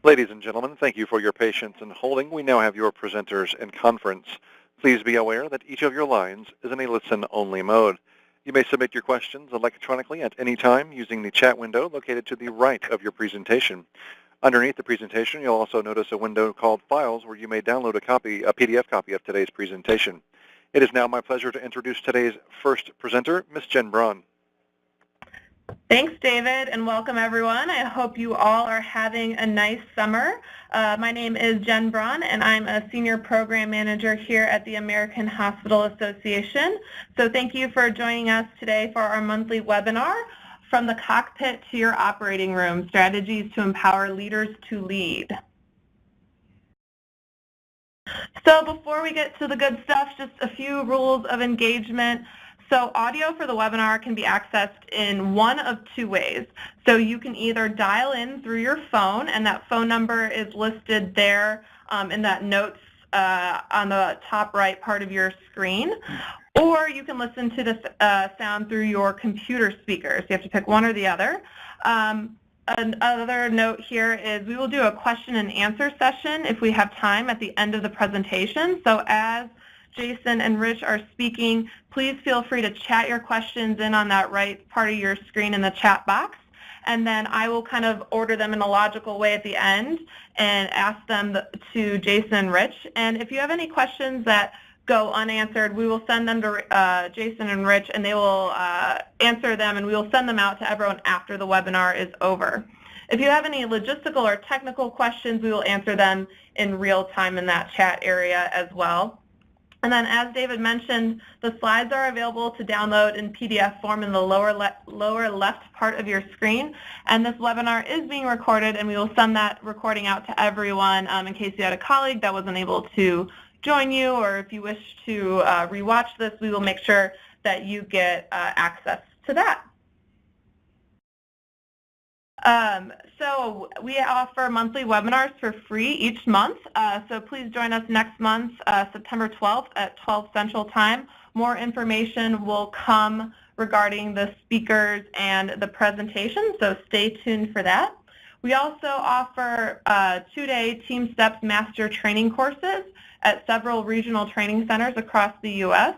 Ladies and gentlemen, thank you for your patience in holding. We now have your presenters in conference. Please be aware that each of your lines is in a listen-only mode. You may submit your questions electronically at any time using the chat window located to the right of your presentation. Underneath the presentation, you'll also notice a window called Files where you may download a PDF copy of today's presentation. It is now my pleasure to introduce today's first presenter, Ms. Jen Braun. Thanks, David, and welcome everyone. I hope you all are having a nice summer. My name is Jen Braun, and I'm a Senior Program Manager here at the American Hospital Association. So thank you for joining us today for our monthly webinar, From the Cockpit to Your Operating Room, Strategies to Empower Leaders to Lead. So before we get to the good stuff, just a few rules of engagement. So audio for the webinar can be accessed in one of two ways. So you can either dial in through your phone, and that phone number is listed there in that notes on the top right part of your screen, or you can listen to the sound through your computer speakers. You have to pick one or the other. Another note here is we will do a question and answer session if we have time at the end of the presentation. So as Jason and Rich are speaking, please feel free to chat your questions in on that right part of your screen in the chat box, and then I will kind of order them in a logical way at the end and ask them to Jason and Rich. And if you have any questions that go unanswered, we will send them to Jason and Rich, and they will answer them, and we will send them out to everyone after the webinar is over. If you have any logistical or technical questions, we will answer them in real time in that chat area as well. And then, as David mentioned, the slides are available to download in PDF form in the lower left part of your screen. And this webinar is being recorded, and we will send that recording out to everyone in case you had a colleague that wasn't able to join you, or if you wish to rewatch this, we will make sure that you get access to that. So we offer monthly webinars for free each month, so please join us next month, September 12th at 12 Central Time. More information will come regarding the speakers and the presentation, so stay tuned for that. We also offer 2-day TeamSTEPPS Master Training courses at several regional training centers across the U.S.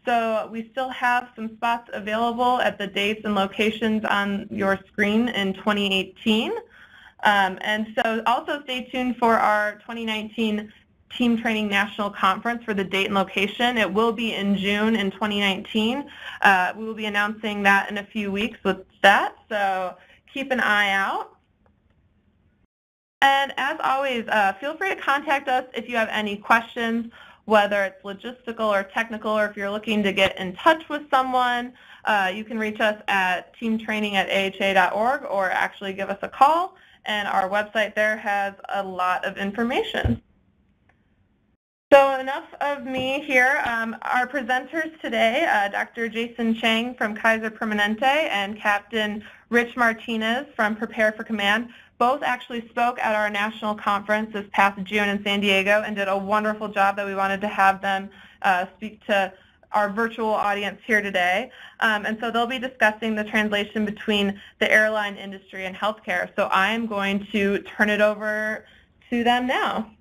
So we still have some spots available at the dates and locations on your screen in 2018. And so also stay tuned for our 2019 Team Training National Conference for the date and location. It will be in June in 2019. We will be announcing that in a few weeks with that, so keep an eye out. And as always, feel free to contact us if you have any questions, whether it's logistical or technical, or if you're looking to get in touch with someone. You can reach us at teamtraining@aha.org, or actually give us a call, and our website there has a lot of information. So enough of me here. Our presenters today, Dr. Jason Cheng from Kaiser Permanente and Captain Rich Martinez from Prepare for Command, both actually spoke at our national conference this past June in San Diego and did a wonderful job that we wanted to have them speak to our virtual audience here today. And so they'll be discussing the translation between the airline industry and healthcare. So I'm going to turn it over to them now.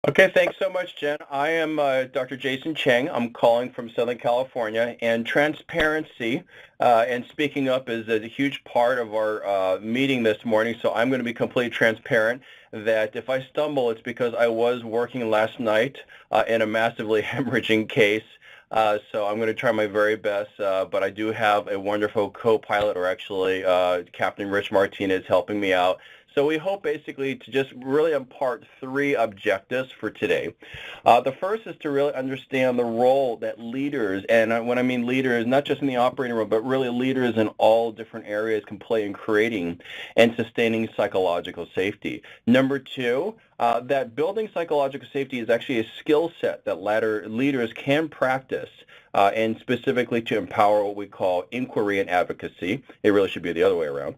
Okay, thanks so much, Jen. I am Dr. Jason Cheng. I'm calling from Southern California, and transparency and speaking up is a huge part of our meeting this morning, so I'm going to be completely transparent that if I stumble, it's because I was working last night in a massively hemorrhaging case, so I'm going to try my very best, but I do have a wonderful co-pilot, or actually Captain Rich Martinez, helping me out. So we hope basically to just really impart 3 objectives for today. The first is to really understand the role that leaders, and when I mean leaders, not just in the operating room, but really leaders in all different areas can play in creating and sustaining psychological safety. Number 2, that building psychological safety is actually a skill set that leaders can practice, and specifically to empower what we call inquiry and advocacy. It really should be the other way around.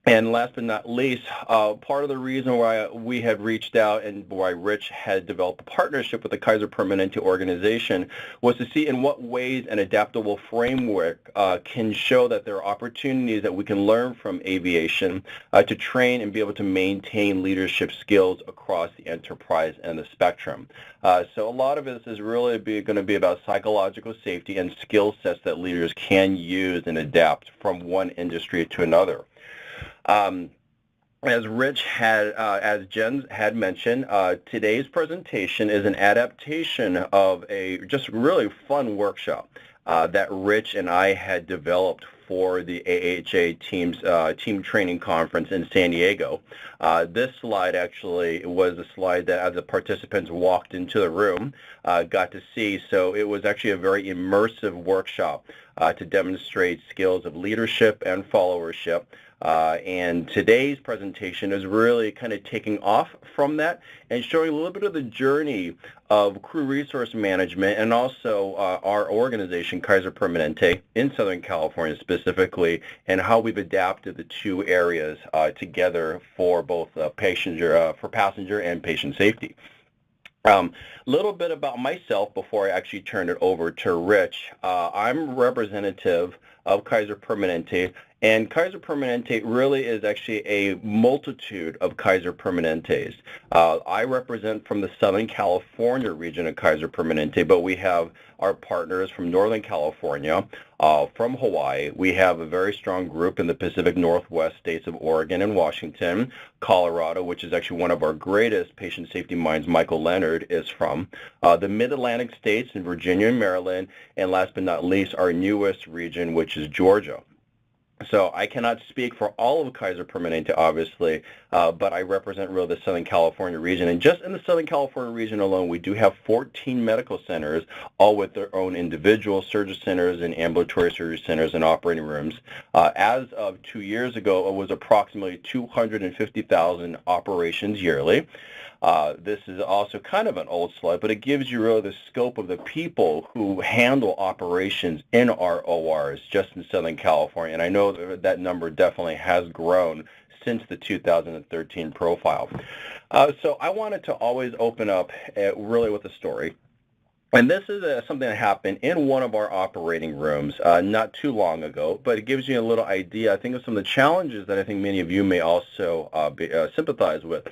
And last but not least, part of the reason why we had reached out and why Rich had developed a partnership with the Kaiser Permanente organization was to see in what ways an adaptable framework can show that there are opportunities that we can learn from aviation to train and be able to maintain leadership skills across the enterprise and the spectrum. So a lot of this is really going to be about psychological safety and skill sets that leaders can use and adapt from one industry to another. As Rich had, as Jen had mentioned, today's presentation is an adaptation of a just really fun workshop that Rich and I had developed for the AHA team training conference in San Diego. This slide actually was a slide that as the participants walked into the room got to see. So it was actually a very immersive workshop to demonstrate skills of leadership and followership. And today's presentation is really kind of taking off from that and showing a little bit of the journey of crew resource management and also our organization, Kaiser Permanente, in Southern California specifically, and how we've adapted the two areas together for both passenger and patient safety. Little bit about myself before I actually turn it over to Rich. I'm representative of Kaiser Permanente, and Kaiser Permanente really is actually a multitude of Kaiser Permanentes. I represent from the Southern California region of Kaiser Permanente, but we have our partners from Northern California, from Hawaii. We have a very strong group in the Pacific Northwest states of Oregon and Washington, Colorado, which is actually one of our greatest patient safety minds, Michael Leonard, is from, the Mid-Atlantic states in Virginia and Maryland, and last but not least, our newest region, which is Georgia. So I cannot speak for all of Kaiser Permanente, obviously, but I represent really the Southern California region. And just in the Southern California region alone, we do have 14 medical centers, all with their own individual surgery centers and ambulatory surgery centers and operating rooms. As of 2 years ago, it was approximately 250,000 operations yearly. This is also kind of an old slide, but it gives you really the scope of the people who handle operations in our ORs just in Southern California. And I know that number definitely has grown since the 2013 profile. So I wanted to always open up really with a story. And this is something that happened in one of our operating rooms not too long ago, but it gives you a little idea, I think, of some of the challenges that I think many of you may also sympathize with.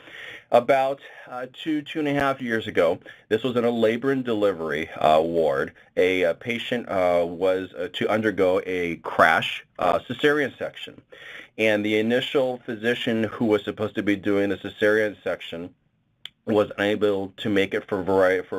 About 2.5 years ago, this was in a labor and delivery ward. A patient was to undergo a crash cesarean section. And the initial physician who was supposed to be doing the cesarean section was unable to make it for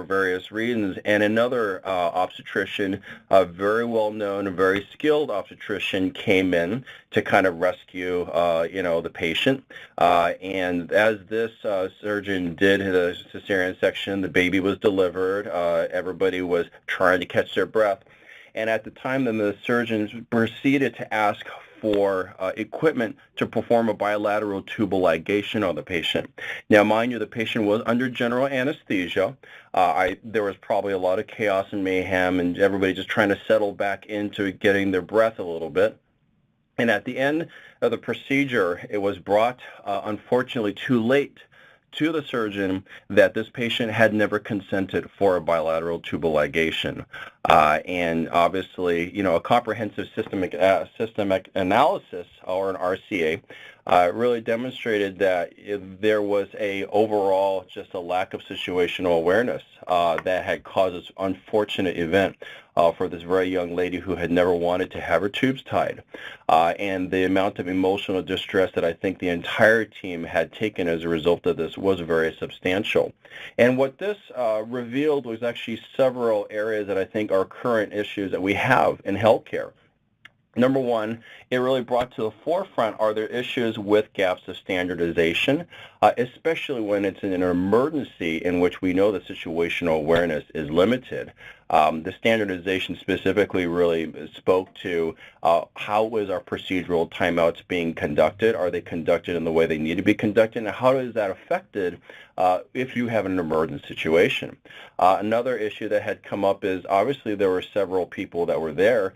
various reasons, and another obstetrician, a very well-known, very skilled obstetrician, came in to kind of rescue, the patient. And as this surgeon did the cesarean section, the baby was delivered. Everybody was trying to catch their breath, and at the time, then the surgeons proceeded to ask for equipment to perform a bilateral tubal ligation on the patient. Now, mind you, the patient was under general anesthesia. There was probably a lot of chaos and mayhem and everybody just trying to settle back into getting their breath a little bit. And at the end of the procedure, it was brought, unfortunately, too late to the surgeon that this patient had never consented for a bilateral tubal ligation. And obviously, a comprehensive systemic analysis, or an RCA, really demonstrated that there was overall just a lack of situational awareness that had caused this unfortunate event for this very young lady who had never wanted to have her tubes tied. And the amount of emotional distress that I think the entire team had taken as a result of this was very substantial. And what this revealed was actually several areas that I think are current issues that we have in healthcare. Number one, it really brought to the forefront are there issues with gaps of standardization, especially when it's in an emergency in which we know the situational awareness is limited. The standardization specifically really spoke to how was our procedural timeouts being conducted? Are they conducted in the way they need to be conducted? And how is that affected if you have an emergent situation? Another issue that had come up is obviously there were several people that were there.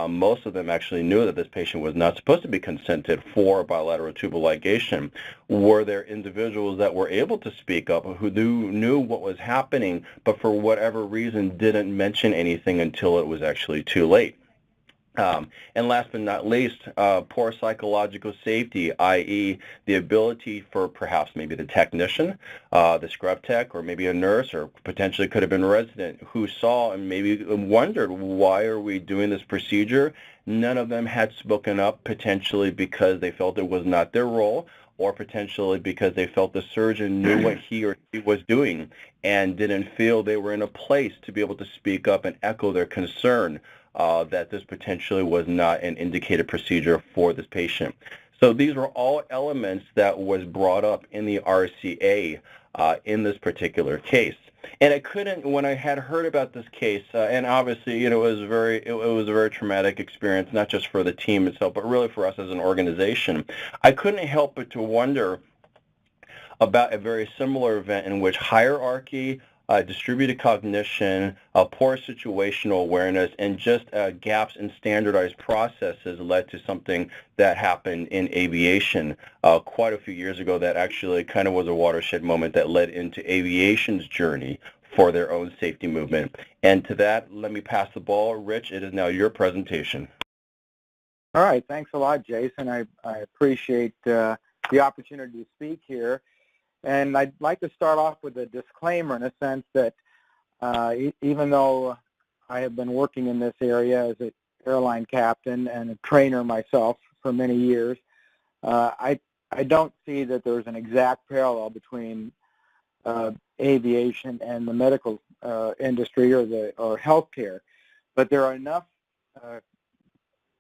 Most of them actually knew that this patient was not supposed to be consented for bilateral tubal ligation. Were there individuals that were able to speak up who knew what was happening, but for whatever reason didn't mention anything until it was actually too late? And last but not least, poor psychological safety, i.e. the ability for perhaps maybe the technician, the scrub tech, or maybe a nurse, or potentially could have been a resident who saw and maybe wondered, why are we doing this procedure? None of them had spoken up, potentially because they felt it was not their role, or potentially because they felt the surgeon knew what he or she was doing and didn't feel they were in a place to be able to speak up and echo their concern that this potentially was not an indicated procedure for this patient. So these were all elements that was brought up in the RCA in this particular case. And I couldn't, when I had heard about this case, and obviously, you know, it was a very traumatic experience, not just for the team itself, but really for us as an organization. I couldn't help but to wonder about a very similar event in which hierarchy, distributed cognition, poor situational awareness, and just gaps in standardized processes led to something that happened in aviation quite a few years ago that actually kind of was a watershed moment that led into aviation's journey for their own safety movement. And to that, let me pass the ball. Rich, it is now your presentation. All right. Thanks a lot, Jason. I appreciate the opportunity to speak here. And I'd like to start off with a disclaimer in a sense that even though I have been working in this area as an airline captain and a trainer myself for many years, I don't see that there's an exact parallel between aviation and the medical industry or healthcare. But there are enough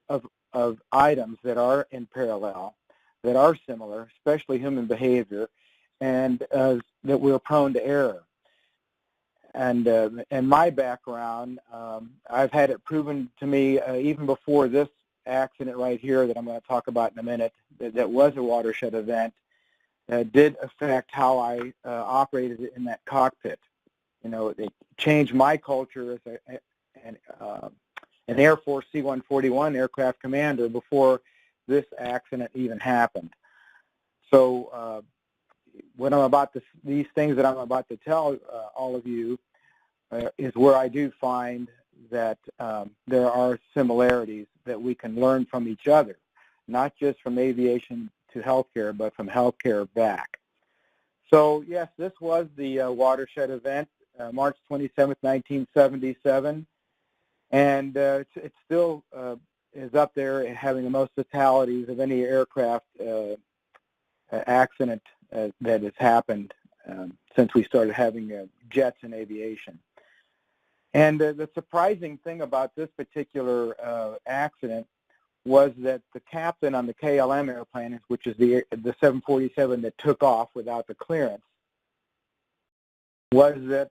of items that are in parallel, that are similar, especially human behavior, and that we're prone to error. And in my background, I've had it proven to me even before this accident right here that I'm going to talk about in a minute, that was a watershed event, did affect how I operated in that cockpit. You know, it changed my culture as an Air Force C-141 aircraft commander before this accident even happened. So what I'm about to, these things that I'm about to tell all of you is where I do find that there are similarities that we can learn from each other, not just from aviation to healthcare, but from healthcare back. So yes, this was the watershed event, March 27th, 1977, and it still is up there having the most fatalities of any aircraft accident that has happened since we started having jets in aviation. And the surprising thing about this particular accident was that the captain on the KLM airplane, which is the 747 that took off without the clearance, was that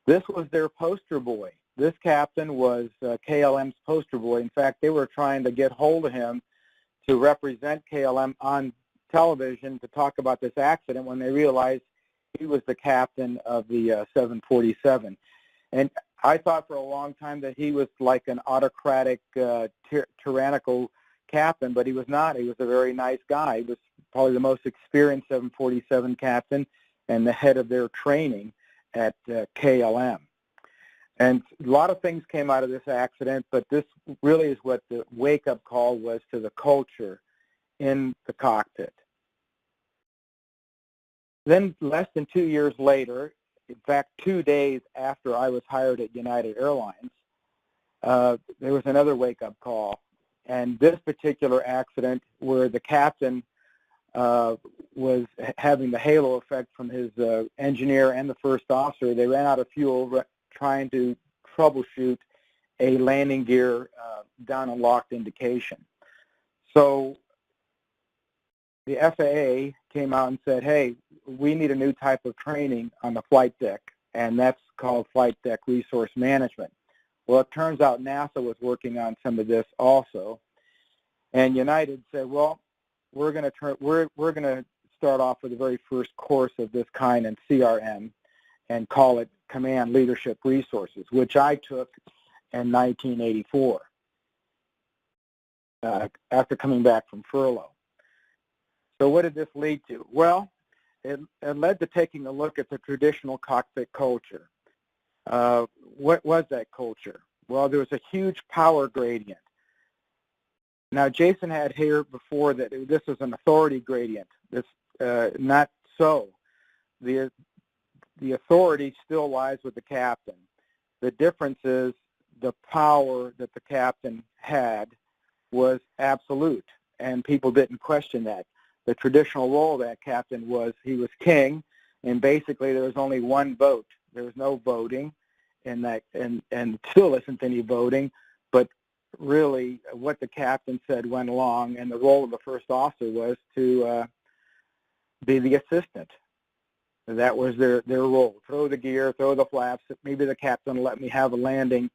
this was their poster boy. This captain was KLM's poster boy. In fact, they were trying to get hold of him to represent KLM on television to talk about this accident when they realized he was the captain of the 747. And I thought for a long time that he was like an autocratic, tyrannical captain, but he was not. He was a very nice guy. He was probably the most experienced 747 captain and the head of their training at KLM. And a lot of things came out of this accident, but this really is what the wake-up call was to the culture in the cockpit. Then less than 2 years later, in fact 2 days after I was hired at United Airlines, there was another wake-up call. And this particular accident where the captain was having the halo effect from his engineer and the first officer, they ran out of fuel trying to troubleshoot a landing gear down and locked indication. So the FAA came out and said, hey, we need a new type of training on the flight deck and that's called flight deck resource management. Well, it turns out NASA was working on some of this also, and United said, well, we're going to start off with the very first course of this kind in CRM and call it Command Leadership Resources, which I took in 1984 after coming back from furlough. So what did this lead to? Well, it led to taking a look at the traditional cockpit culture. What was that culture? Well, there was a huge power gradient. Now, Jason had here before that this was an authority gradient. This not so. The authority still lies with the captain. The difference is the power that the captain had was absolute, and people didn't question that. The traditional role of that captain was he was king, and basically there was only one vote. There was no voting, and still isn't any voting, but really what the captain said went along, and the role of the first officer was to be the assistant. That was their role. Throw the gear, throw the flaps. Maybe the captain will let me have a landing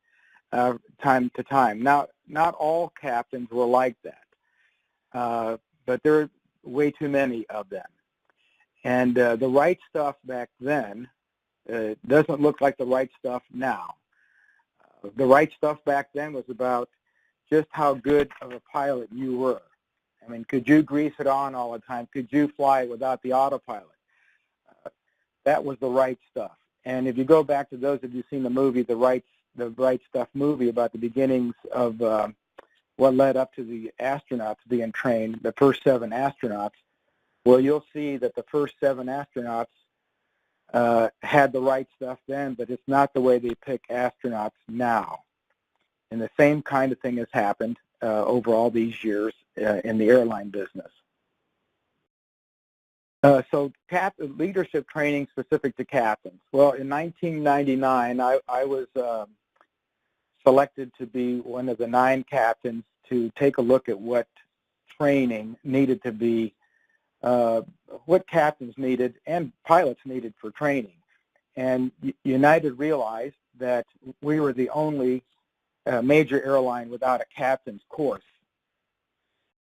time to time. Now, not all captains were like that, but there are way too many of them. And the right stuff back then doesn't look like the right stuff now. The right stuff back then was about just how good of a pilot you were. I mean, could you grease it on all the time? Could you fly without the autopilot? That was the right stuff. And if you go back to those of you seen the movie, the right stuff movie about the beginnings of what led up to the astronauts being trained, the first 7 astronauts, well, you'll see that the first 7 astronauts had the right stuff then, but it's not the way they pick astronauts now. And the same kind of thing has happened over all these years in the airline business. So leadership training specific to captains. Well, in 1999, I was selected to be one of the 9 captains to take a look at what training needed to be, what captains needed and pilots needed for training. And United realized that we were the only major airline without a captain's course.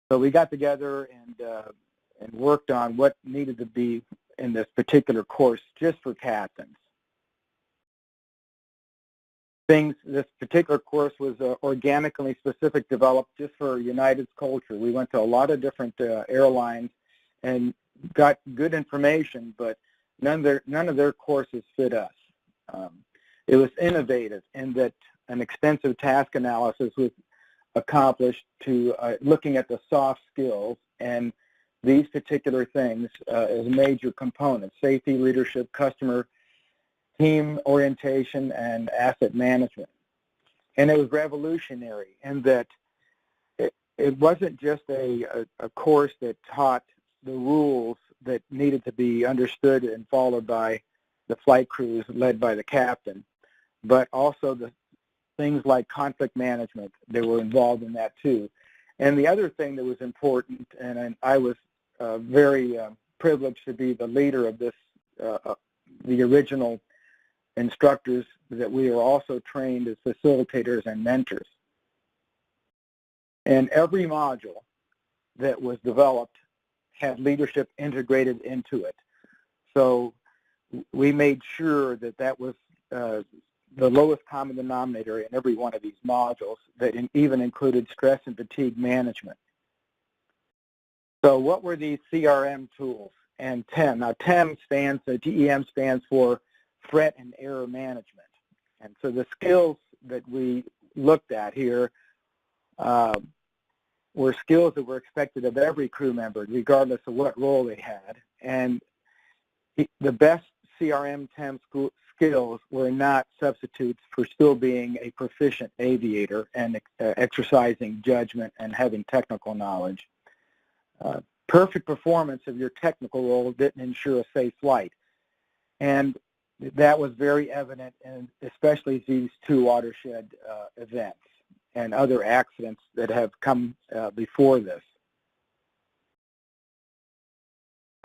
So we got together and worked on what needed to be in this particular course just for captains. This particular course was organically specific, developed just for United's culture. We went to a lot of different airlines and got good information, but none of their courses fit us. It was innovative in that an extensive task analysis was accomplished to looking at the soft skills and these particular things as major components: safety, leadership, customer, team orientation, and asset management. And it was revolutionary in that it wasn't just a course that taught the rules that needed to be understood and followed by the flight crews led by the captain, but also the things like conflict management. They were involved in that too. And the other thing that was important, and I was very privileged to be the leader of this, the original instructors, that we are also trained as facilitators and mentors. And every module that was developed had leadership integrated into it. So we made sure that that was the lowest common denominator in every one of these modules, that even included stress and fatigue management. So what were these CRM tools and TEM? Now TEM TEM stands for threat and error management. And so the skills that we looked at here were skills that were expected of every crew member, regardless of what role they had. And the best CRM TEM skills were not substitutes for still being a proficient aviator and exercising judgment and having technical knowledge. Perfect performance of your technical role didn't ensure a safe flight. And that was very evident in especially these 2 watershed events and other accidents that have come before this.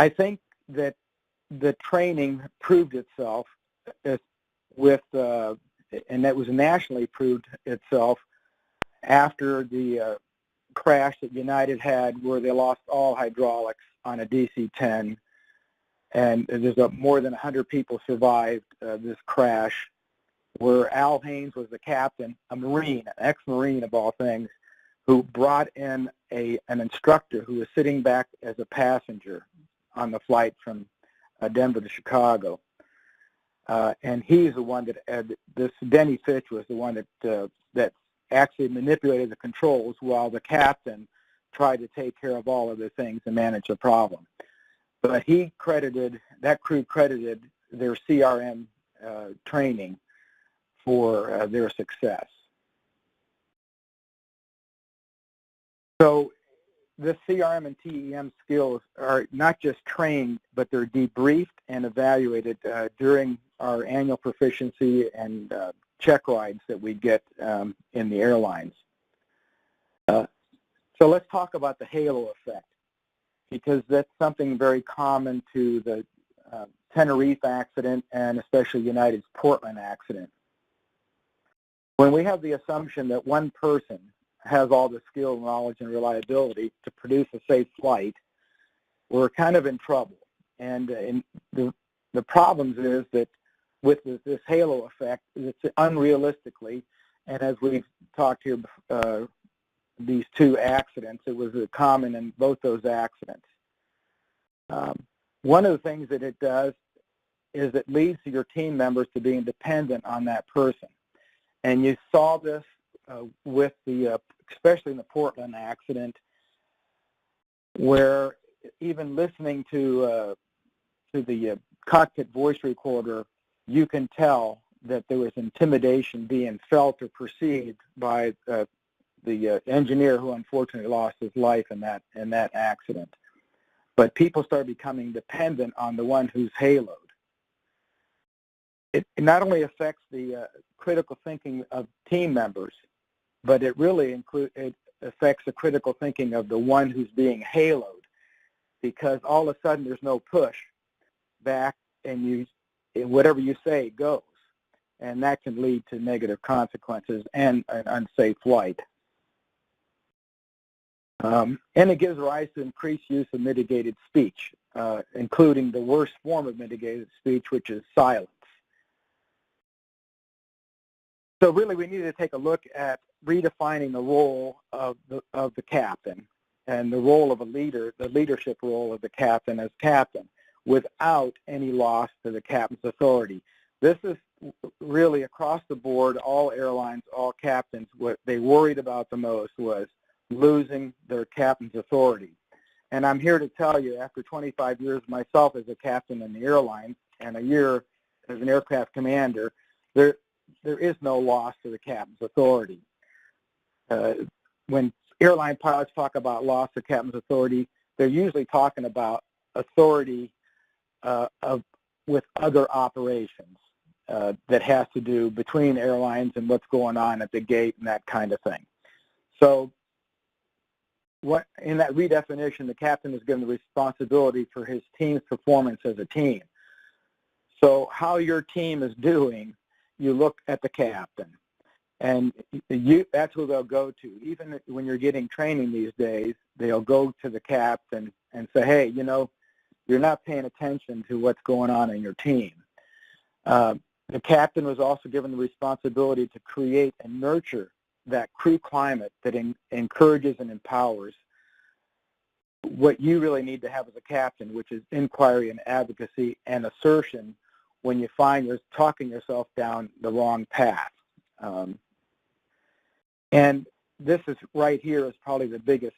I think that the training proved itself, with, and that was nationally proved itself after the crash that United had, where they lost all hydraulics on a DC-10, and there's more than 100 people survived this crash, where Al Haynes was the captain, a Marine, an ex-Marine of all things, who brought in an instructor who was sitting back as a passenger on the flight from Denver to Chicago. And he's the one that, this Denny Fitch was the one that actually manipulated the controls while the captain tried to take care of all of the things and manage the problem. But that crew credited their CRM training for their success. So the CRM and TEM skills are not just trained, but they're debriefed and evaluated during our annual proficiency and check rides that we get in the airlines. So let's talk about the halo effect, because that's something very common to the Tenerife accident and especially United's Portland accident. When we have the assumption that one person has all the skill, knowledge, and reliability to produce a safe flight, we're kind of in trouble. And the problems is that with this halo effect, it's unrealistically, and as we've talked here, these two accidents, it was common in both those accidents. One of the things that it does is it leads to your team members to being dependent on that person. And you saw this with especially in the Portland accident, where even listening to the cockpit voice recorder, you can tell that there was intimidation being felt or perceived by the engineer who unfortunately lost his life in that accident. But people started becoming dependent on the one who's haloed. It not only affects the critical thinking of team members, but it really affects the critical thinking of the one who's being haloed, because all of a sudden there's no push back, and whatever you say goes, and that can lead to negative consequences and an unsafe flight. And it gives rise to increased use of mitigated speech, including the worst form of mitigated speech, which is silence. So really, we need to take a look at redefining the role of the captain and the role of a leader, the leadership role of the captain as captain, without any loss to the captain's authority. This is really across the board, all airlines, all captains, what they worried about the most was losing their captain's authority. And I'm here to tell you, after 25 years myself as a captain in the airline and a year as an aircraft commander, there is no loss to the captain's authority. When airline pilots talk about loss of captain's authority, they're usually talking about authority with other operations that has to do between airlines and what's going on at the gate and that kind of thing. So in that redefinition, the captain is given the responsibility for his team's performance as a team. So how your team is doing, you look at the captain, and that's who they'll go to. Even when you're getting training these days, they'll go to the captain and say, hey, you're not paying attention to what's going on in your team. The captain was also given the responsibility to create and nurture that crew climate that encourages and empowers what you really need to have as a captain, which is inquiry and advocacy and assertion when you find you're talking yourself down the wrong path. And this is right here is probably the biggest,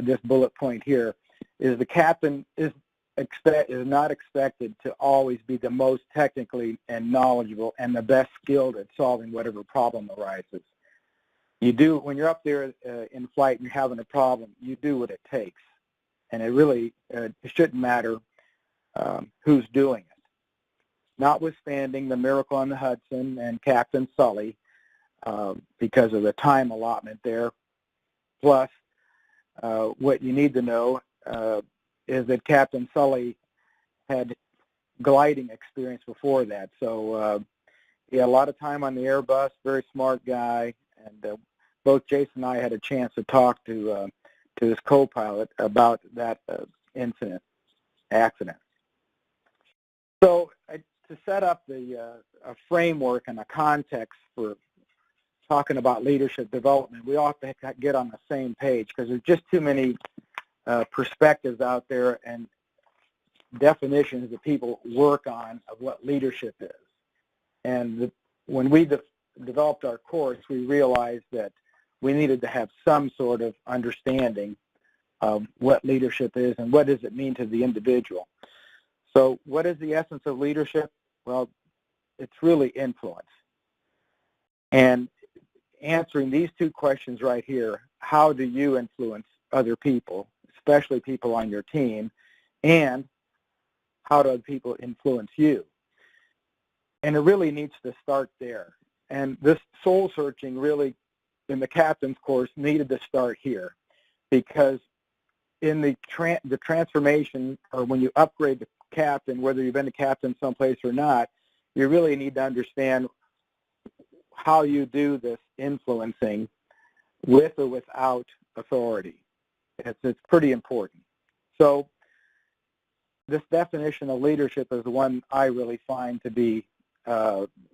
this bullet point here, is the captain is not expected to always be the most technically and knowledgeable and the best skilled at solving whatever problem arises. You do, when you're up there in flight and you're having a problem, you do what it takes. And it really it shouldn't matter who's doing it. Notwithstanding the miracle on the Hudson and Captain Sully, because of the time allotment there, plus what you need to know is that Captain Sully had gliding experience before that. So He had a lot of time on the Airbus, very smart guy, and both Jason and I had a chance to talk to his co-pilot about that accident. So to set up a framework and a context for talking about leadership development, we all have to get on the same page because there's just too many perspectives out there and definitions that people work on of what leadership is. And when we developed our course, we realized that we needed to have some sort of understanding of what leadership is and what does it mean to the individual. So what is the essence of leadership? Well, it's really influence. And answering these two questions right here, how do you influence other people, especially people on your team, and how do other people influence you? And it really needs to start there. And this soul searching really, in the captain's course, needed to start here, because in the transformation, or when you upgrade the captain, whether you've been a captain someplace or not, you really need to understand how you do this influencing with or without authority. It's pretty important. So this definition of leadership is the one I really find to be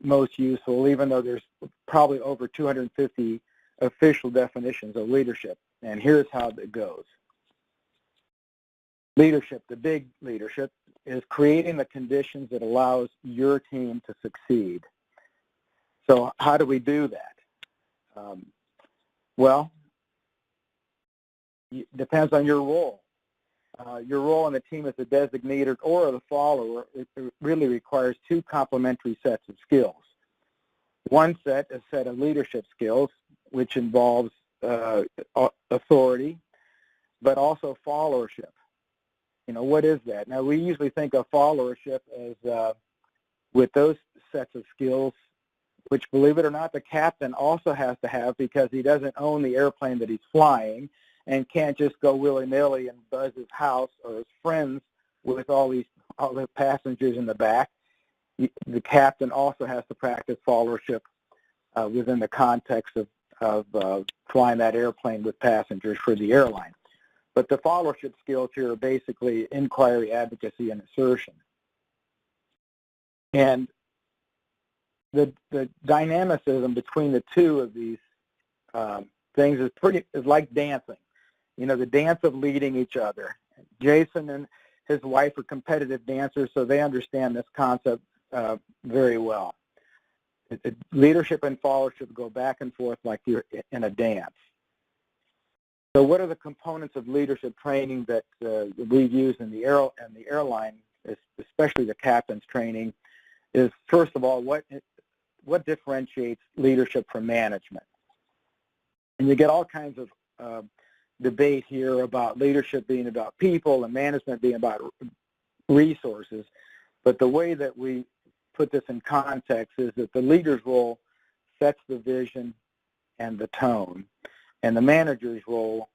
most useful, even though there's probably over 250 official definitions of leadership. And here's how it goes. Leadership, the big leadership, is creating the conditions that allows your team to succeed. So how do we do that? Well, it depends on your role. Your role in the team as a designator or the follower, it really requires two complementary sets of skills. One set is a set of leadership skills, which involves authority, but also followership. You know, what is that? Now, we usually think of followership as with those sets of skills, which, believe it or not, the captain also has to have, because he doesn't own the airplane that he's flying and can't just go willy-nilly and buzz his house or his friends with all the passengers in the back. The captain also has to practice followership within the context of flying that airplane with passengers for the airline. But the followership skills here are basically inquiry, advocacy, and assertion. And the dynamicism between the two of these things is like dancing. You know, the dance of leading each other. Jason and his wife are competitive dancers, so they understand this concept very well. Leadership and followership go back and forth like you're in a dance. So what are the components of leadership training that we use in the airline, especially the captain's training, is, first of all, what differentiates leadership from management? And you get all kinds of debate here about leadership being about people and management being about resources. But the way that we put this in context is that the leader's role sets the vision and the tone, and the manager's role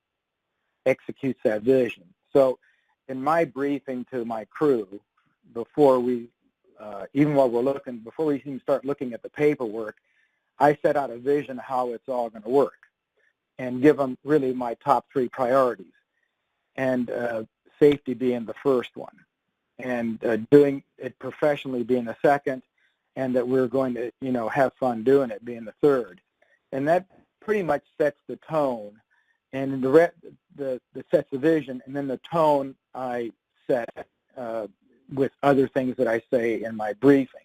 executes that vision. So in my briefing to my crew, before we even start looking at the paperwork, I set out a vision of how it's all going to work and give them really my top three priorities, and safety being the first one, and doing it professionally being the second, and that we're going to, you know, have fun doing it being the third. And that pretty much sets the tone, and the sets the vision, and then the tone I set with other things that I say in my briefing.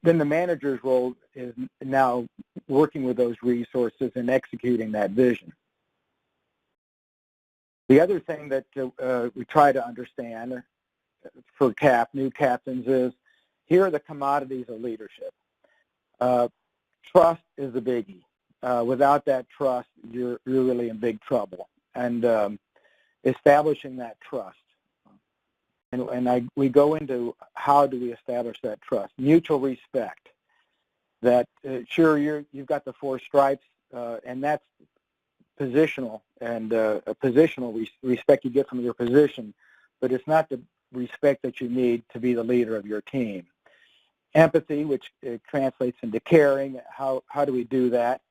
Then the manager's role is now working with those resources and executing that vision. The other thing that we try to understand for new captains is, here are the commodities of leadership. Trust is the biggie. Without that trust, you're really in big trouble. And establishing that trust. And we go into how do we establish that trust. Mutual respect. That sure, you've got the 4 stripes, and that's positional, and a positional respect you get from your position, but it's not the respect that you need to be the leader of your team. empathy, which translates into caring. How do we do that?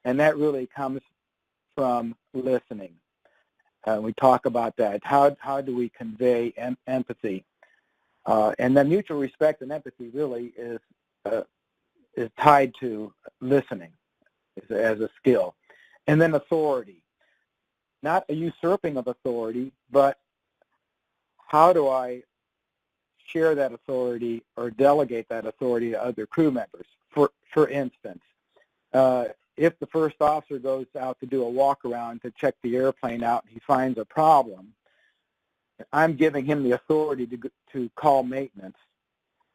And that really comes from listening. We talk about that. How do we convey empathy? And then mutual respect and empathy really is tied to listening as a skill. And then authority. Not a usurping of authority, but how do I share that authority or delegate that authority to other crew members? For instance, if the first officer goes out to do a walk around to check the airplane out and he finds a problem, I'm giving him the authority to call maintenance.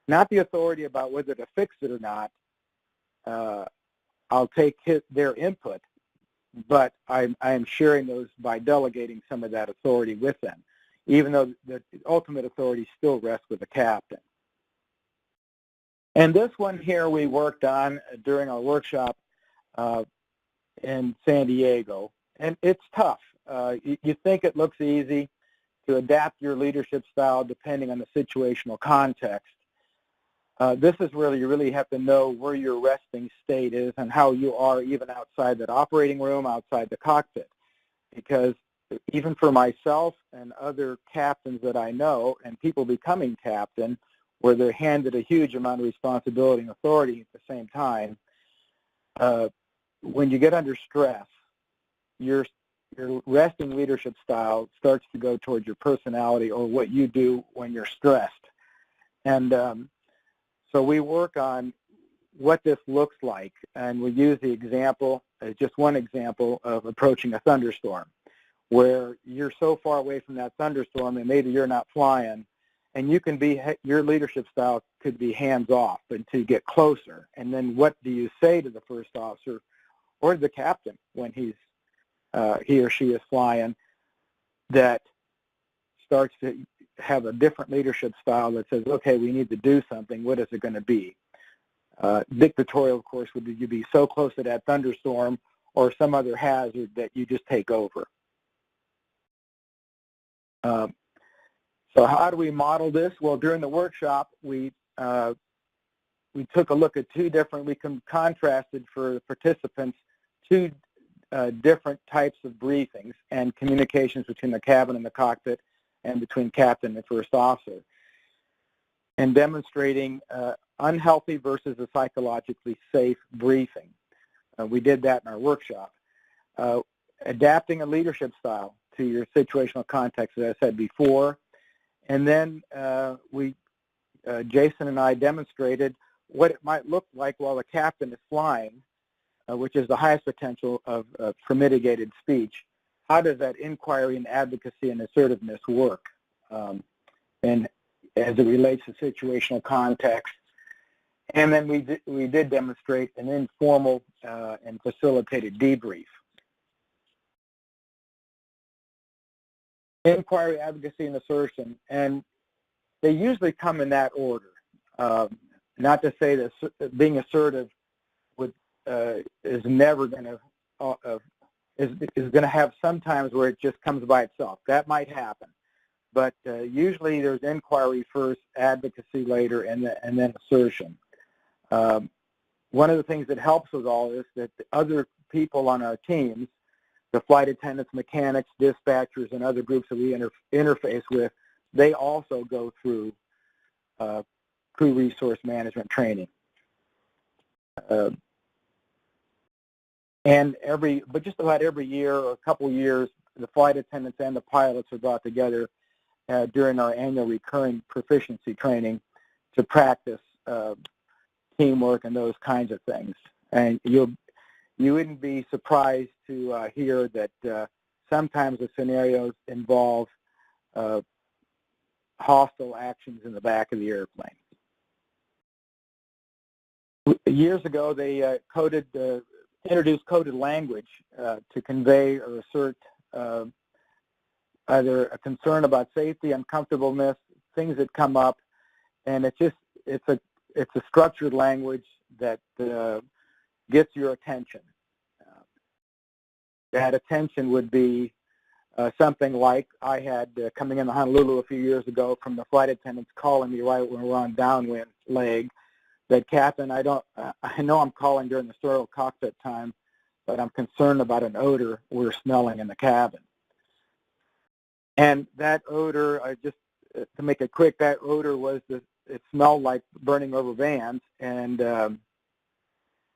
Not the authority about whether to fix it or not. I'll take their input, but I am sharing those by delegating some of that authority with them, even though the ultimate authority still rests with the captain. And this one here we worked on during our workshop in San Diego, and it's tough. You think it looks easy to adapt your leadership style depending on the situational context. This is where you really have to know where your resting state is and how you are even outside that operating room, outside the cockpit. Because even for myself and other captains that I know, and people becoming captain, where they're handed a huge amount of responsibility and authority at the same time, when you get under stress, your resting leadership style starts to go towards your personality or what you do when you're stressed. And so we work on what this looks like, and we use the example, just one example of approaching a thunderstorm, where you're so far away from that thunderstorm and maybe you're not flying, and you can be, your leadership style could be hands-off until you get closer. And then what do you say to the first officer or the captain when he or she is flying that starts to have a different leadership style that says, okay, we need to do something. What is it going to be? Dictatorial, of course, would you be so close to that thunderstorm or some other hazard that you just take over. So how do we model this? Well, during the workshop, we took a look at we contrasted for the participants two different types of briefings and communications between the cabin and the cockpit and between captain and first officer, and demonstrating unhealthy versus a psychologically safe briefing. We did that in our workshop. Adapting a leadership style to your situational context, as I said before, and then Jason and I demonstrated what it might look like while the captain is flying, which is the highest potential for mitigated speech. How does that inquiry and advocacy and assertiveness work? And as it relates to situational context. And then we did demonstrate an informal and facilitated debrief. Inquiry, advocacy, and assertion, and they usually come in that order. Not to say that being assertive is never going to is going to have some times where it just comes by itself. That might happen, but usually there's inquiry first, advocacy later, and then assertion. One of the things that helps with all this that the other people on our teams, the flight attendants, mechanics, dispatchers, and other groups that we interface with, they also go through crew resource management training. But just about every year or a couple years, the flight attendants and the pilots are brought together during our annual recurring proficiency training to practice teamwork and those kinds of things. And you wouldn't be surprised to hear that sometimes the scenarios involve hostile actions in the back of the airplane. Years ago, they introduced coded language to convey or assert either a concern about safety, uncomfortableness, things that come up, and it's a structured language that gets your attention. That attention would be something like I had coming into Honolulu a few years ago from the flight attendants calling me right when we were on downwind leg, that, Captain, I know I'm calling during the sterile cockpit time, but I'm concerned about an odor we're smelling in the cabin. And that odor, to make it quick, that odor was it smelled like burning rubber bands, and I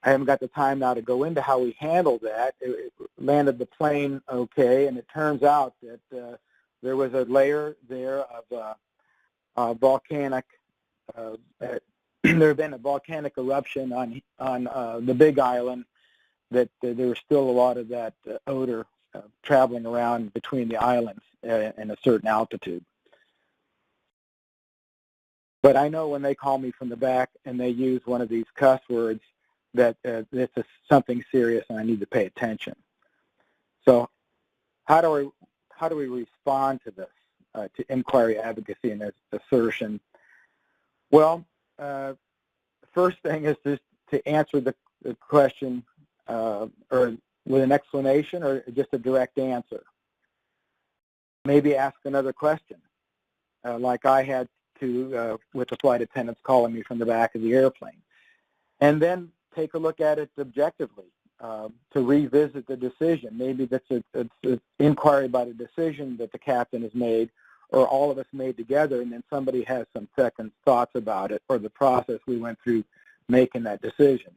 haven't got the time now to go into how we handled that. It landed the plane okay, and it turns out that there was a layer there of volcanic. There had been a volcanic eruption on the Big Island. That there was still a lot of that odor traveling around between the islands in a certain altitude. But I know when they call me from the back and they use one of these cuss words that this is something serious and I need to pay attention. So how do we respond to this, to inquiry, advocacy, and assertion? Well, the first thing is just to answer the question or with an explanation or just a direct answer. Maybe ask another question, like I had to with the flight attendants calling me from the back of the airplane. And then take a look at it objectively to revisit the decision. Maybe that's an inquiry about a decision that the captain has made or all of us made together, and then somebody has some second thoughts about it or the process we went through making that decision.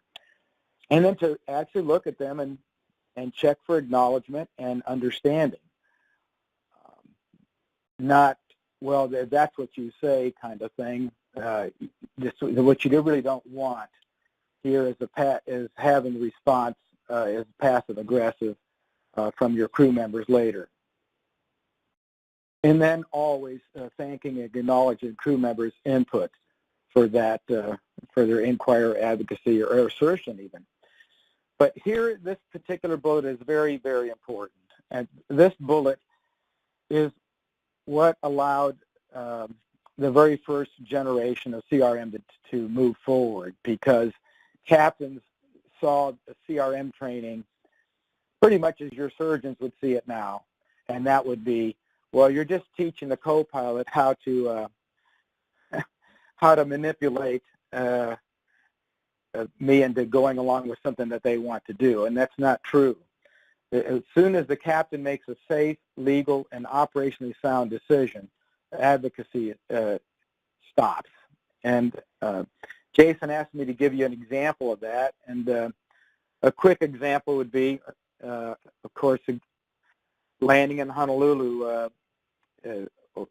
And then to actually look at them and check for acknowledgement and understanding. Not, well, that's what you say kind of thing. What you really don't want here is having the response as passive-aggressive from your crew members later. And then always thanking and acknowledging crew members' input for that, for their inquiry, advocacy, or assertion even. But here, this particular bullet is very, very important. And this bullet is what allowed the very first generation of CRM to move forward, because captains saw the CRM training pretty much as your surgeons would see it now. And that would be, well, you're just teaching the co-pilot how to manipulate me into going along with something that they want to do, and that's not true. As soon as the captain makes a safe, legal, and operationally sound decision, advocacy stops. And Jason asked me to give you an example of that, and a quick example would be, of course, landing in Honolulu a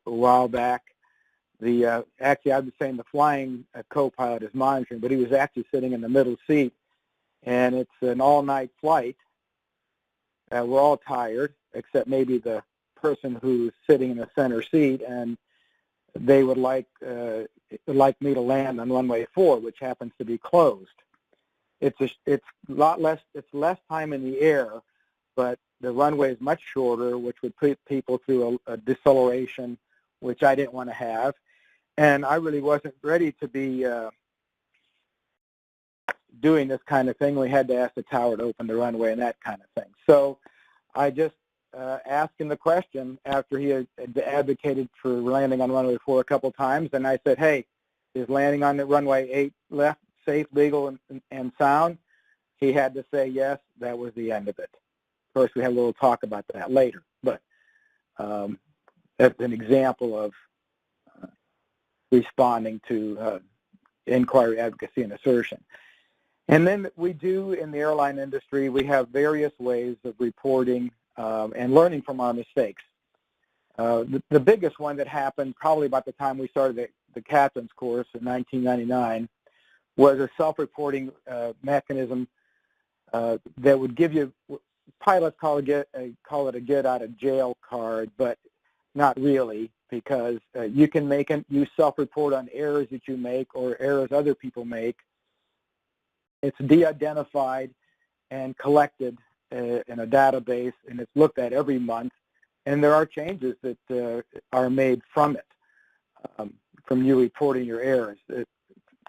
while back. Actually, I was saying the flying co-pilot is monitoring, but he was actually sitting in the middle seat, and it's an all-night flight. We're all tired, except maybe the person who's sitting in the center seat, and they would like me to land on runway 4, which happens to be closed. It's less time in the air, but the runway is much shorter, which would put people through a deceleration, which I didn't want to have. And I really wasn't ready to be doing this kind of thing. We had to ask the tower to open the runway and that kind of thing. So I just asked him the question after he had advocated for landing on runway 4 a couple times, and I said, hey, is landing on the runway 8 left safe, legal, and sound? He had to say yes. That was the end of it. Of course, we had a little talk about that later, but that's an example of responding to inquiry, advocacy, and assertion. And then we do, in the airline industry, we have various ways of reporting and learning from our mistakes. The biggest one that happened probably about the time we started the captain's course in 1999 was a self-reporting mechanism that would give you, pilots call it a get-out-of-jail card, but not really, because you self-report on errors that you make or errors other people make. It's de-identified and collected in a database, and it's looked at every month, and there are changes that are made from it, from you reporting your errors.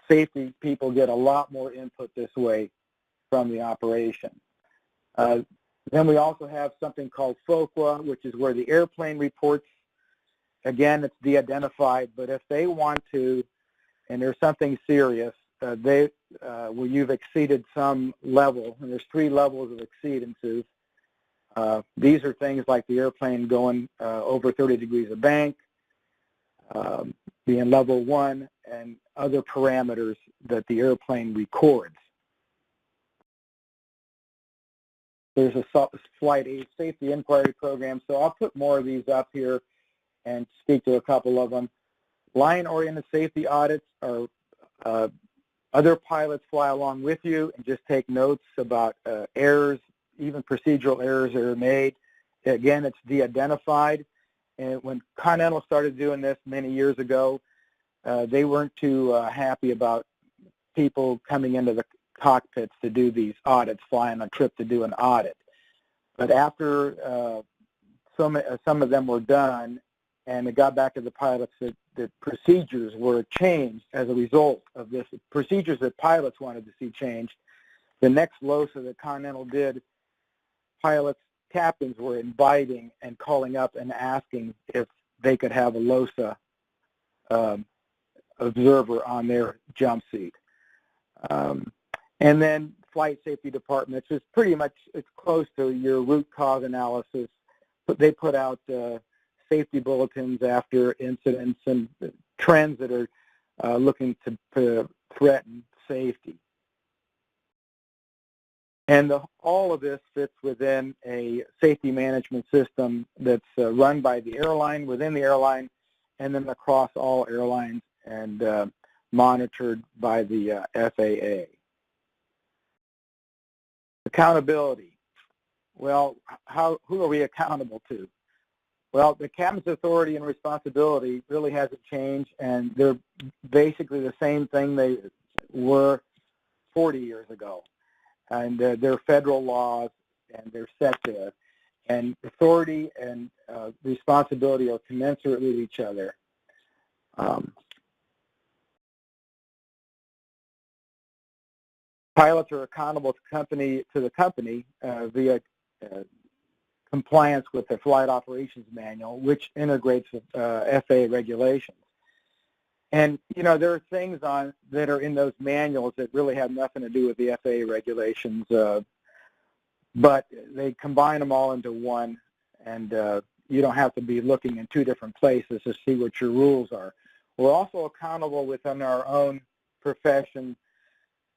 Safety people get a lot more input this way from the operation. Then we also have something called FOQA, which is where the airplane reports. Again, it's de-identified, but if they want to, and there's something serious, where you've exceeded some level, and there's 3 levels of exceedances. These are things like the airplane going over 30 degrees of bank, being level 1, and other parameters that the airplane records. There's a flight safety inquiry program, so I'll put more of these up here and speak to a couple of them. Line-oriented safety audits are other pilots fly along with you and just take notes about errors, even procedural errors that are made. Again, it's de-identified. And when Continental started doing this many years ago, they weren't too happy about people coming into the cockpits to do these audits, flying on a trip to do an audit. But after some of them were done, and it got back to the pilots that procedures were changed as a result of this, procedures that pilots wanted to see changed. The next LOSA that Continental did, pilots, captains were inviting and calling up and asking if they could have a LOSA observer on their jump seat. And then flight safety departments is pretty much, it's close to your root cause analysis. But they put out safety bulletins after incidents and trends that are looking to threaten safety. And all of this fits within a safety management system that's run by the airline, within the airline, and then across all airlines and monitored by the FAA. Accountability. Well, who are we accountable to? Well, the captain's authority and responsibility really hasn't changed, and they're basically the same thing they were 40 years ago. And they're federal laws, and they're set to, and authority and responsibility are commensurate with each other. Pilots are accountable to the company via compliance with the Flight Operations Manual, which integrates with FAA regulations. And, you know, there are things that are in those manuals that really have nothing to do with the FAA regulations, but they combine them all into one, and you don't have to be looking in 2 different places to see what your rules are. We're also accountable within our own profession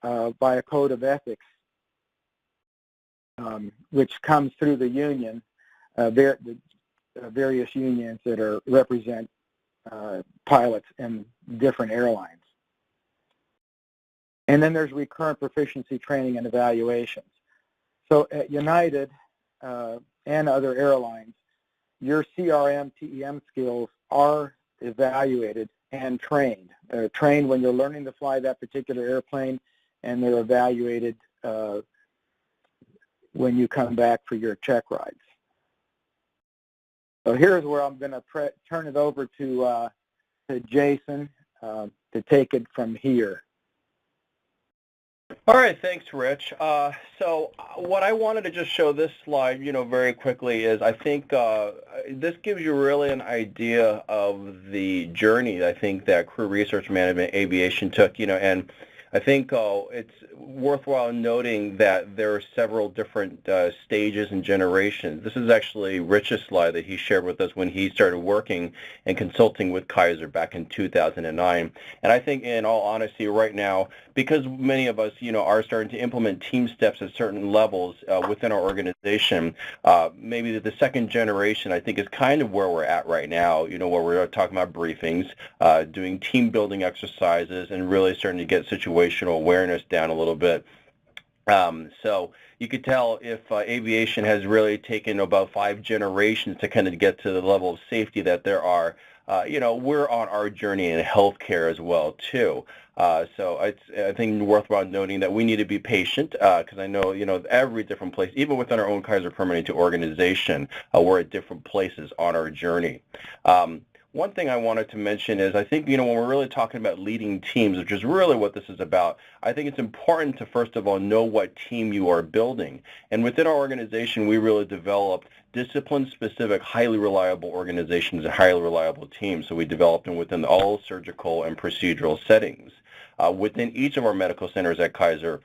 by a code of ethics, which comes through the union, the various unions that represent pilots in different airlines. And then there's recurrent proficiency training and evaluations. So at United and other airlines, your CRM, TEM skills are evaluated and trained. They're trained when you're learning to fly that particular airplane, and they're evaluated when you come back for your check rides. So here's where I'm going to turn it over to Jason to take it from here. All right, thanks, Rich. So what I wanted to just show this slide, very quickly is I think this gives you really an idea of the journey I think that Crew Resource Management Aviation took, and I think it's worthwhile noting that there are several different stages and generations. This is actually Rich's slide that he shared with us when he started working and consulting with Kaiser back in 2009. And I think, in all honesty, right now, because many of us, are starting to implement TeamSTEPPS at certain levels within our organization, maybe the second generation, I think, is kind of where we're at right now, where we're talking about briefings, doing team building exercises, and really starting to get situational awareness down a little bit. So you could tell if aviation has really taken about 5 generations to kind of get to the level of safety that there are. We're on our journey in healthcare as well, too. So I think worthwhile noting that we need to be patient because I know, every different place, even within our own Kaiser Permanente organization, we're at different places on our journey. One thing I wanted to mention is I think, when we're really talking about leading teams, which is really what this is about, I think it's important to, first of all, know what team you are building. And within our organization, we really developed discipline-specific, highly reliable organizations and highly reliable teams. So we developed them within all surgical and procedural settings. Within each of our medical centers at Kaiser,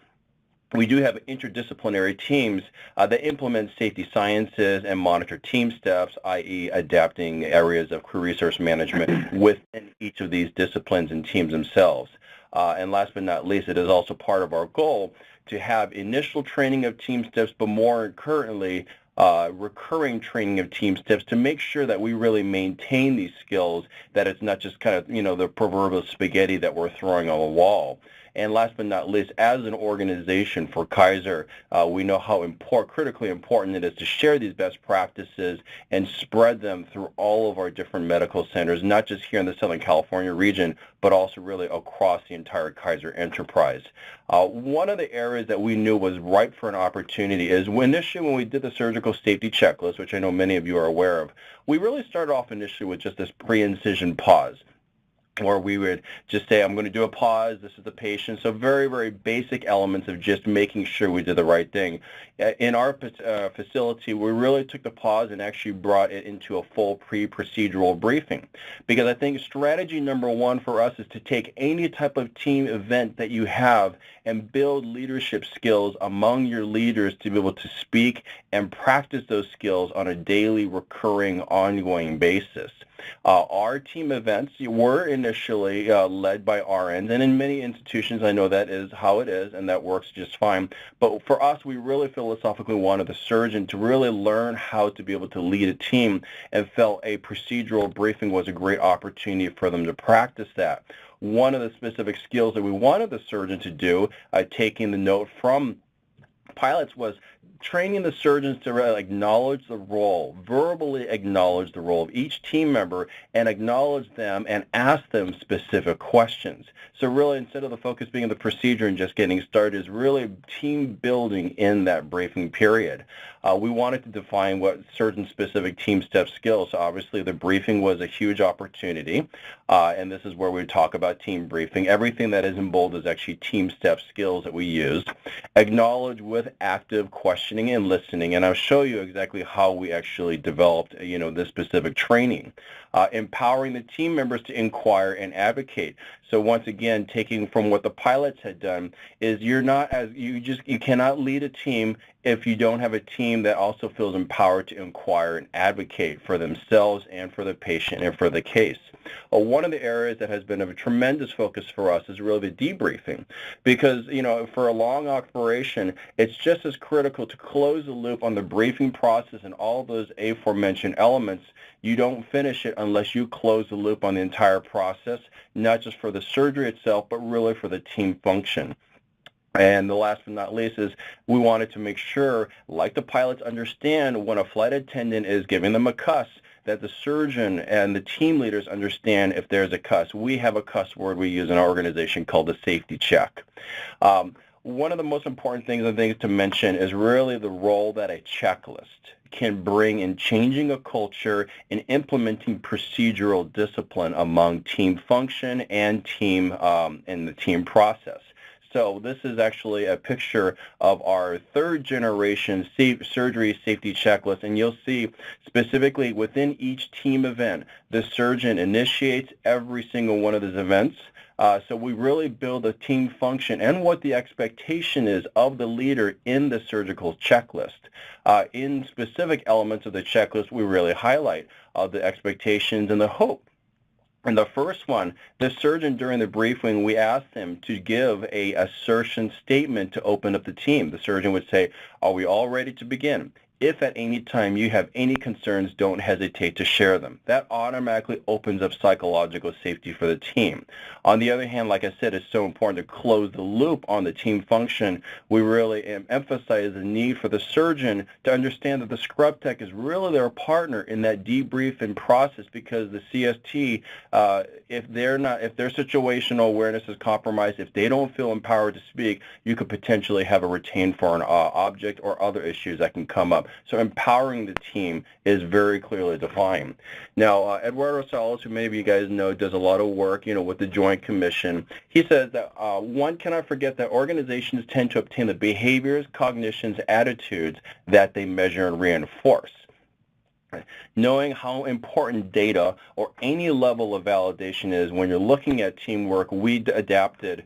we do have interdisciplinary teams that implement safety sciences and monitor TeamSTEPPS, i.e. adapting areas of crew resource management within each of these disciplines and teams themselves. And last but not least, it is also part of our goal to have initial training of TeamSTEPPS, but more currently, recurring training of TeamSTEPPS to make sure that we really maintain these skills, that it's not just kind of, the proverbial spaghetti that we're throwing on the wall. And last but not least, as an organization for Kaiser, we know how critically important it is to share these best practices and spread them through all of our different medical centers, not just here in the Southern California region, but also really across the entire Kaiser enterprise. One of the areas that we knew was ripe for an opportunity is initially when we did the surgical safety checklist, which I know many of you are aware of, we really started off initially with just this pre-incision pause, where we would just say, I'm going to do a pause, this is the patient. So very, very basic elements of just making sure we did the right thing. In our facility, we really took the pause and actually brought it into a full pre-procedural briefing. Because I think strategy number one for us is to take any type of team event that you have and build leadership skills among your leaders to be able to speak and practice those skills on a daily, recurring, ongoing basis. Our team events were initially led by RNs, and in many institutions I know that is how it is, and that works just fine. But for us, we really philosophically wanted the surgeon to really learn how to be able to lead a team, and felt a procedural briefing was a great opportunity for them to practice that. One of the specific skills that we wanted the surgeon to do, taking the note from pilots, was training the surgeons to really acknowledge the role, verbally acknowledge the role of each team member, and acknowledge them and ask them specific questions. So really, instead of the focus being on the procedure and just getting started, is really team building in that briefing period. We wanted to define what surgeon-specific TeamSTEPPS skills. So obviously, the briefing was a huge opportunity, and this is where we talk about team briefing. Everything that is in bold is actually TeamSTEPPS skills that we used. Acknowledge with active questioning and listening, and I'll show you exactly how we actually developed, this specific training. Empowering the team members to inquire and advocate. So once again, taking from what the pilots had done, is you cannot lead a team if you don't have a team that also feels empowered to inquire and advocate for themselves and for the patient and for the case. One of the areas that has been of a tremendous focus for us is really the debriefing, because for a long operation, it's just as critical to close the loop on the briefing process and all those aforementioned elements. You don't finish it unless you close the loop on the entire process, not just for the surgery itself, but really for the team function. And the last but not least is we wanted to make sure, like the pilots understand when a flight attendant is giving them a cuss, that the surgeon and the team leaders understand if there's a cuss. We have a cuss word we use in our organization called the safety check. One of the most important things I think to mention is really the role that a checklist can bring in changing a culture and implementing procedural discipline among team function and team in the team process. So this is actually a picture of our third generation surgery safety checklist, and you'll see specifically within each team event, the surgeon initiates every single one of these events. So we really build a team function and what the expectation is of the leader in the surgical checklist. In specific elements of the checklist, we really highlight the expectations and the hope. And the first one, the surgeon during the briefing, we asked him to give a assertion statement to open up the team. The surgeon would say, are we all ready to begin? If at any time you have any concerns, don't hesitate to share them. That automatically opens up psychological safety for the team. On the other hand, like I said, it's so important to close the loop on the team function. We really emphasize the need for the surgeon to understand that the scrub tech is really their partner in that debrief and process, because the CST, if their situational awareness is compromised, if they don't feel empowered to speak, you could potentially have a retained foreign object or other issues that can come up. up. So empowering the team is very clearly defined. Now, Eduardo Salas, who many of you guys know, does a lot of work, with the Joint Commission. He says that one cannot forget that organizations tend to obtain the behaviors, cognitions, attitudes that they measure and reinforce. Knowing how important data or any level of validation is when you're looking at teamwork, we adapted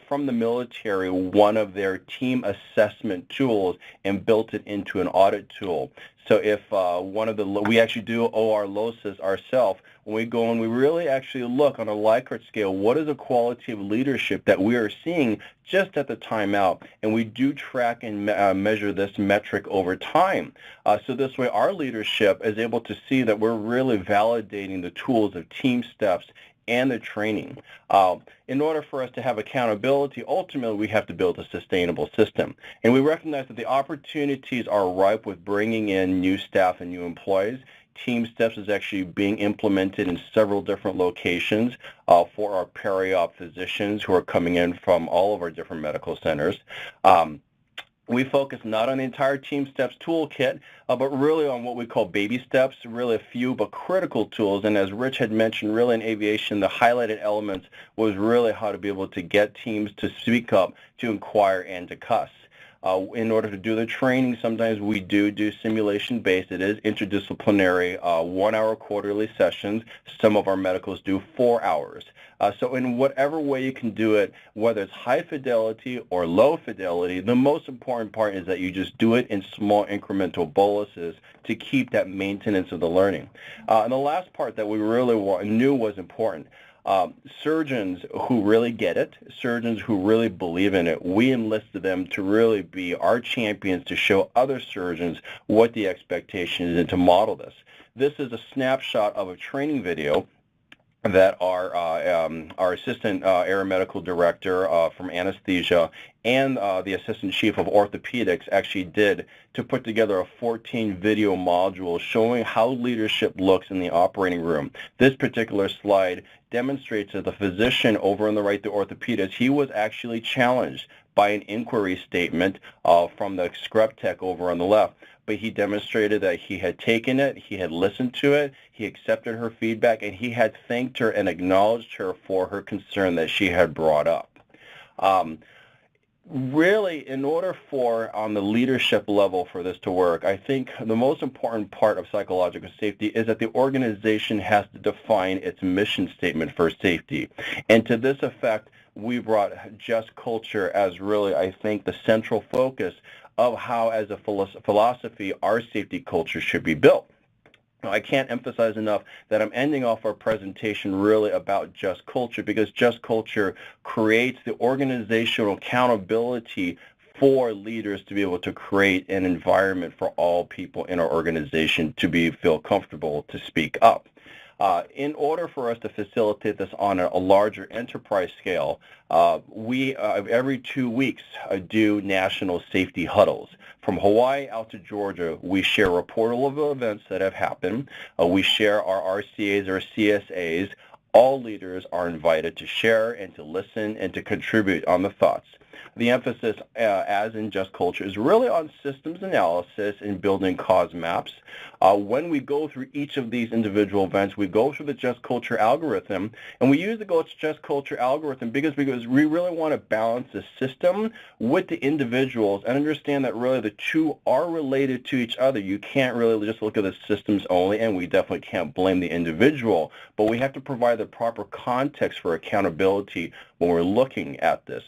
from the military one of their team assessment tools and built it into an audit tool. So if we actually do OR LOSIS ourselves, when we go and we really actually look on a Likert scale, what is the quality of leadership that we are seeing just at the timeout, and we do track and measure this metric over time. So this way our leadership is able to see that we're really validating the tools of TeamSTEPPS and the training. In order for us to have accountability, ultimately we have to build a sustainable system. And we recognize that the opportunities are ripe with bringing in new staff and new employees. TeamSTEPPS is actually being implemented in several different locations for our peri-op physicians who are coming in from all of our different medical centers. We focus not on the entire TeamSTEPPS toolkit, but really on what we call baby steps, really a few but critical tools. And as Rich had mentioned, really in aviation, the highlighted elements was really how to be able to get teams to speak up, to inquire, and to cuss. In order to do the training, sometimes we do simulation-based. It is interdisciplinary, 1-hour quarterly sessions. Some of our medicals do 4 hours. So in whatever way you can do it, whether it's high fidelity or low fidelity, the most important part is that you just do it in small incremental boluses to keep that maintenance of the learning. And the last part that we really knew was important, surgeons who really get it, surgeons who really believe in it, we enlisted them to really be our champions to show other surgeons what the expectation is and to model this. This is a snapshot of a training video that our assistant aeromedical director from anesthesia and the assistant chief of orthopedics actually did to put together a 14 video module showing how leadership looks in the operating room. This particular slide demonstrates that the physician over on the right, the orthopedist, he was actually challenged by an inquiry statement from the scrub tech over on the left. But he demonstrated that he had taken it, he had listened to it, he accepted her feedback, and he had thanked her and acknowledged her for her concern that she had brought up. Really, in order for, on the leadership level for this to work, I think the most important part of psychological safety is that the organization has to define its mission statement for safety. And to this effect, we brought just culture as really, I think, the central focus of how, as a philosophy, our safety culture should be built. I can't emphasize enough that I'm ending off our presentation really about just culture, because just culture creates the organizational accountability for leaders to be able to create an environment for all people in our organization to feel comfortable to speak up. In order for us to facilitate this on a larger enterprise scale, we every 2 weeks do national safety huddles. From Hawaii out to Georgia, we share a portal of events that have happened. We share our RCAs or CSAs. All leaders are invited to share and to listen and to contribute on the thoughts. The emphasis, as in Just Culture, is really on systems analysis and building cause maps. When we go through each of these individual events, we go through the Just Culture algorithm, and we use the Just Culture algorithm because we really want to balance the system with the individuals and understand that really the two are related to each other. You can't really just look at the systems only, and we definitely can't blame the individual, but we have to provide the proper context for accountability when we're looking at this.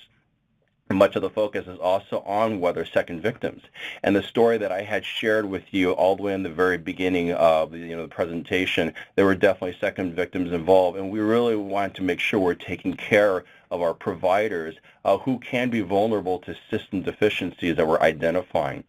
Much of the focus is also on whether second victims. And the story that I had shared with you all the way in the very beginning of the presentation, there were definitely second victims involved, and we really wanted to make sure we're taking care of our providers who can be vulnerable to system deficiencies that we're identifying.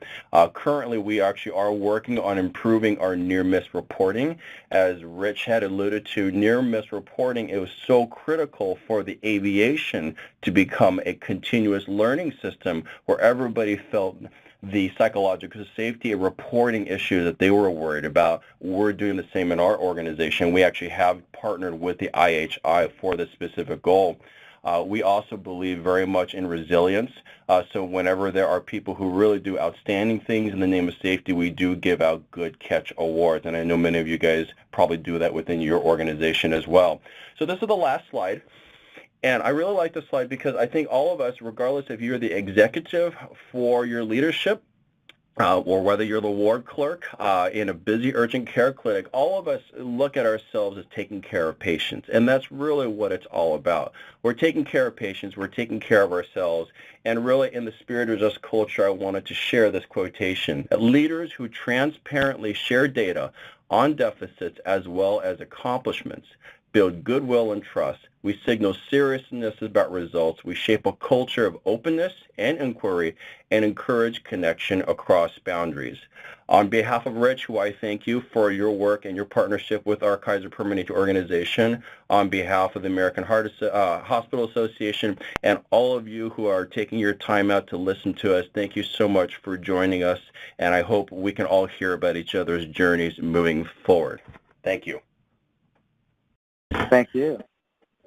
Currently, we actually are working on improving our near-miss reporting. As Rich had alluded to, near-miss reporting, it was so critical for the aviation to become a continuous learning system where everybody felt the psychological safety and reporting issues that they were worried about. We're doing the same in our organization. We actually have partnered with the IHI for this specific goal. We also believe very much in resilience. So whenever there are people who really do outstanding things in the name of safety, we do give out good catch awards. And I know many of you guys probably do that within your organization as well. So this is the last slide. And I really like this slide because I think all of us, regardless if you're the executive for your leadership, or whether you're the ward clerk in a busy urgent care clinic, all of us look at ourselves as taking care of patients, and that's really what it's all about. We're taking care of patients, we're taking care of ourselves, and really in the spirit of just culture, I wanted to share this quotation. Leaders who transparently share data on deficits as well as accomplishments build goodwill and trust. We signal seriousness about results. We shape a culture of openness and inquiry and encourage connection across boundaries. On behalf of Rich, who I thank you for your work and your partnership with our Kaiser Permanente organization, on behalf of the American Hospital Association, and all of you who are taking your time out to listen to us, thank you so much for joining us, and I hope we can all hear about each other's journeys moving forward. Thank you. Thank you.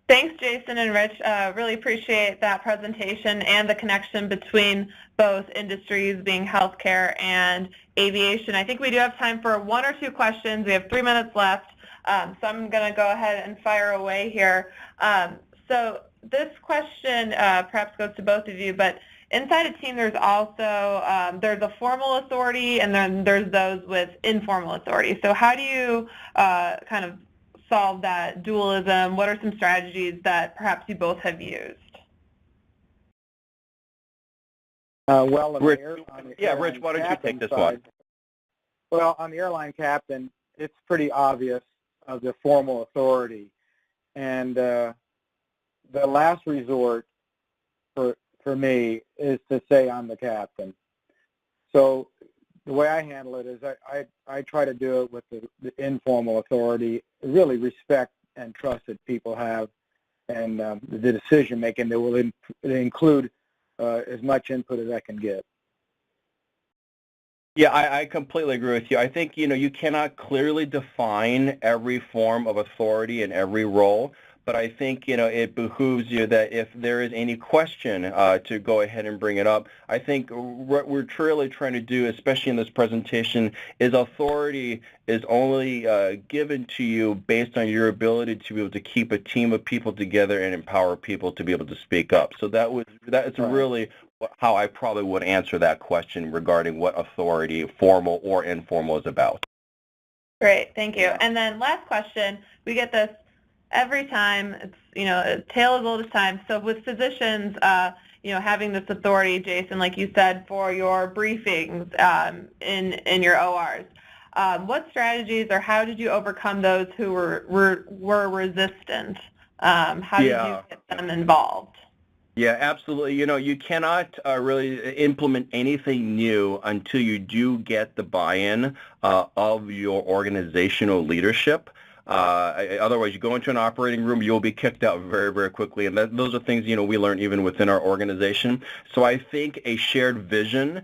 Thanks, Jason and Rich. Really appreciate that presentation and the connection between both industries, being healthcare and aviation. I think we do have time for 1 or 2 questions. We have 3 minutes left, so I'm going to go ahead and fire away here. So this question perhaps goes to both of you, but inside a team there's also there's a formal authority and then there's those with informal authority. So how do you kind of solve that dualism? What are some strategies that perhaps you both have used? Well, Rich, Rich, why don't you take this one? Well, on the airline captain, it's pretty obvious of the formal authority. And the last resort for me is to say I'm the captain. So the way I handle it is I try to do it with the informal authority, really respect and trust that people have, and the decision making that will include as much input as I can get. Yeah, I completely agree with you. I think, you cannot clearly define every form of authority in every role, but I think, it behooves you that if there is any question to go ahead and bring it up. I think what we're truly trying to do, especially in this presentation, is authority is only given to you based on your ability to be able to keep a team of people together and empower people to be able to speak up. So that's really how I probably would answer that question regarding what authority, formal or informal, is about. Great, thank you. And then last question, we get this every time. It's, a tale as old as time. So with physicians, having this authority, Jason, like you said, for your briefings in your ORs, what strategies or how did you overcome those who were resistant? How did you get them involved? Yeah, absolutely. You cannot really implement anything new until you do get the buy-in of your organizational leadership. Otherwise, you go into an operating room, you'll be kicked out very, very quickly. And those are things, we learn even within our organization. So I think a shared vision,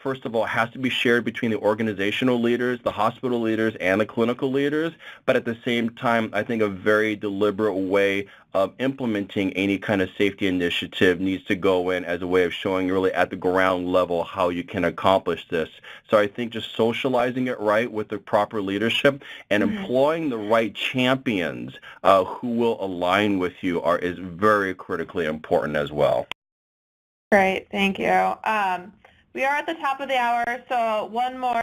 first of all, has to be shared between the organizational leaders, the hospital leaders, and the clinical leaders. But at the same time, I think a very deliberate way of implementing any kind of safety initiative needs to go in as a way of showing really at the ground level how you can accomplish this. So I think just socializing it right with the proper leadership and employing the right champions who will align with you is very critically important as well. Great, thank you. We are at the top of the hour, so one more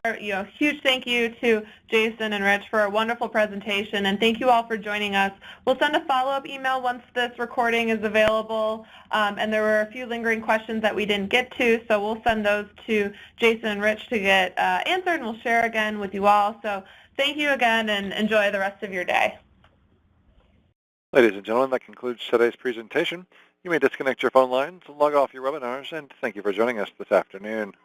huge thank you to Jason and Rich for a wonderful presentation, and thank you all for joining us. We'll send a follow-up email once this recording is available, and there were a few lingering questions that we didn't get to, so we'll send those to Jason and Rich to get answered, and we'll share again with you all. So thank you again, and enjoy the rest of your day. Ladies and gentlemen, that concludes today's presentation. You may disconnect your phone lines, log off your webinars, and thank you for joining us this afternoon.